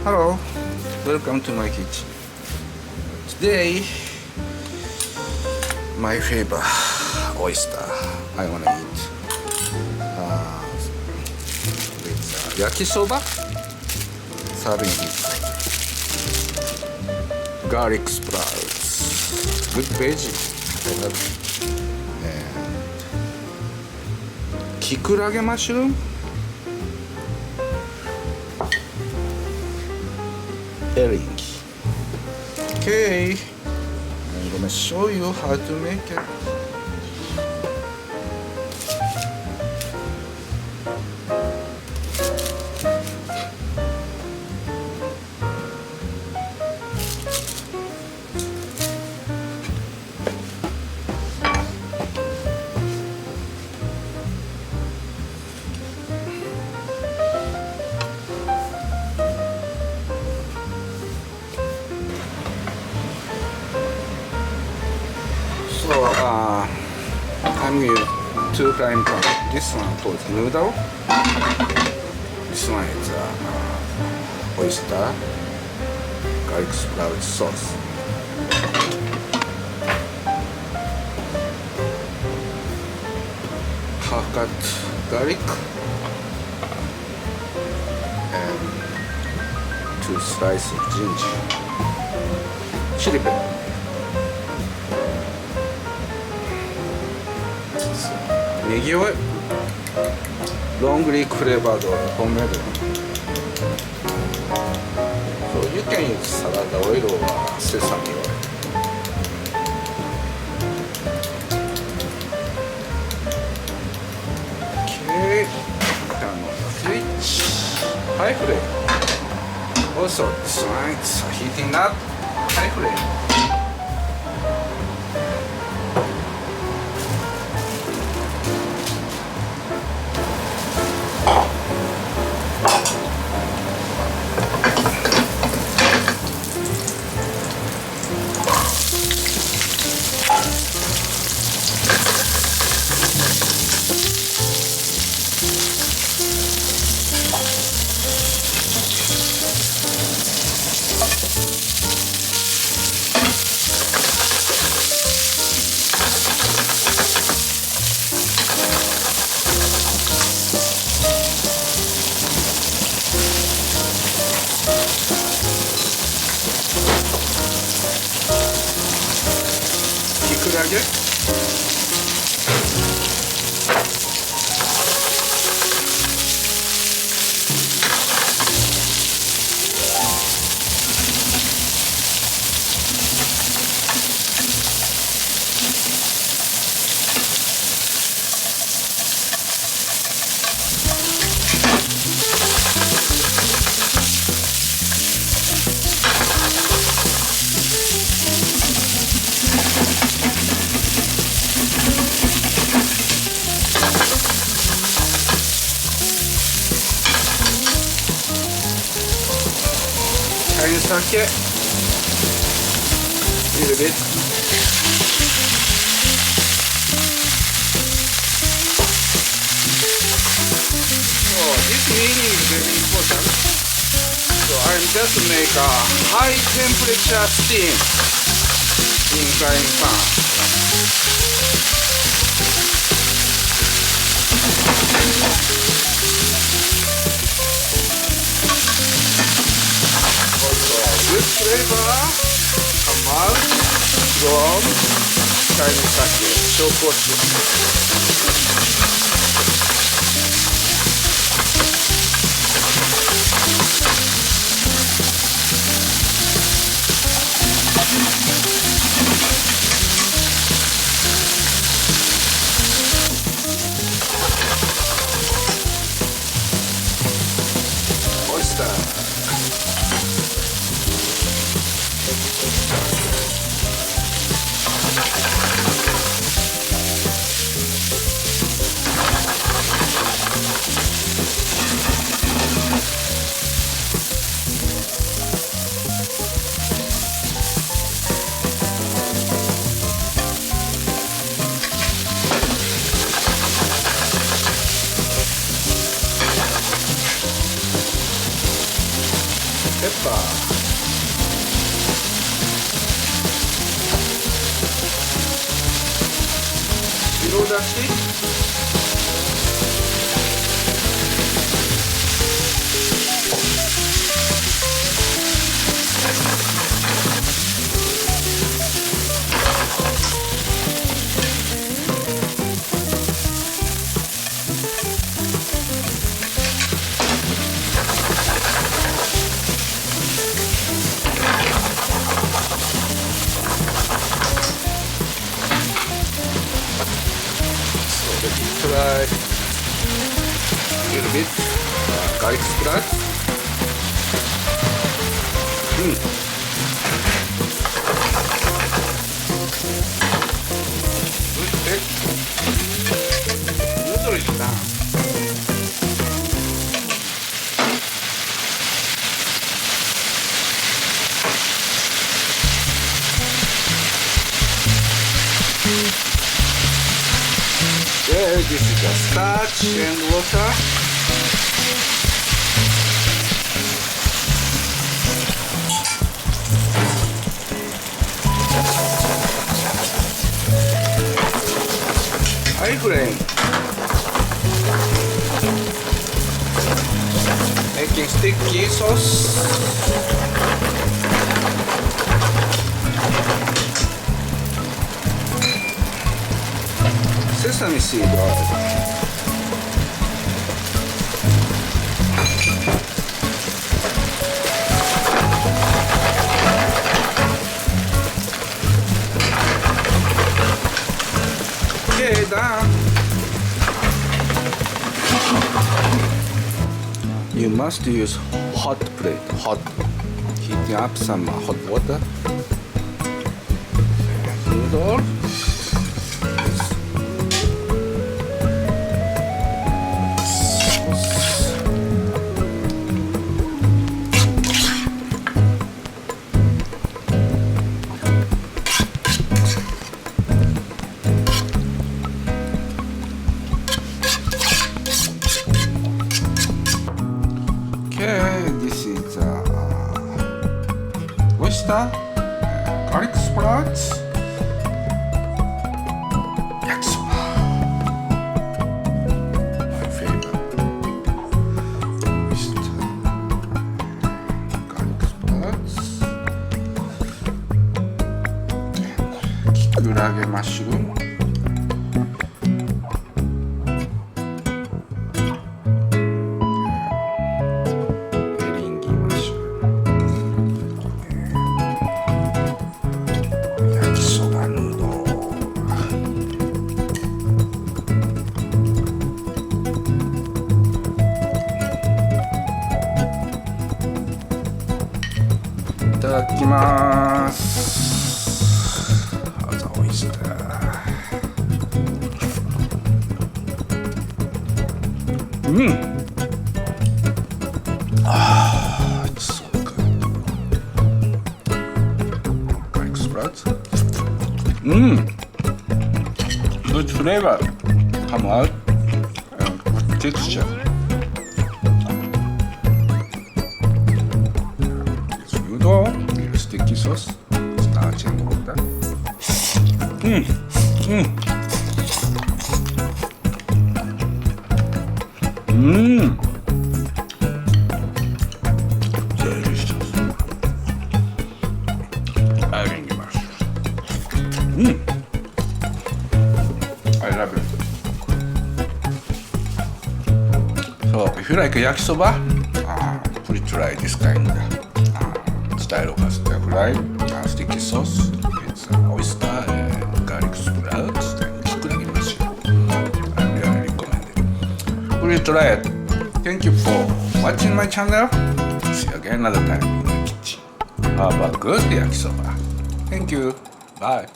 Hello, welcome to my kitchen. Today, my favorite oyster I wanna eat with yakisoba, serving with garlic sprouts, good veggie. I love it. And kikurage mushroom, herring. Okay, I'm gonna show you how to make it. So I'm using 2 frying pan. This one for noodle. This one is oyster garlic sprout sauce. Half cut garlic and 2 slices of ginger, chili pepper. Negi oil, longly flavored homemade. So you can use salad oil or sesame oil. Okay, turn on the switch. High flame. Also, this one is heating up. High flame. Kikurage. Sake, little bit. So this meaning is very important. So I'm just make a high temperature steam in frying pan. Good flavor come out from Chinese sake, shokoshu. Oyster. 色出し。Try a little bit garlic splash. Noodles down. Okay, this is the starch and water. High flame. Making sticky sauce. Sesame seed oil. Okay, done. You must use hot plate, hot. Heating up some hot water. Noodle. Okay, this is oyster, garlic sprouts, yakisoba. My favorite. Oyster, garlic sprouts, and kikurage mushroom.いただきます。オイスター。It's so good. Garlic sprouts. Good flavor come out and good texture. Sticky sauce, starch and water. Delicious. I love it. So if you like yakisoba, please try this kind of style of stir fry, sticky sauce. It's oyster and garlic sprouts and kikurage mushroom. I really recommend it. Please try it. Thank you for watching my channel. See you again another time in the kitchen. Have a good yakisoba. Thank you. Bye.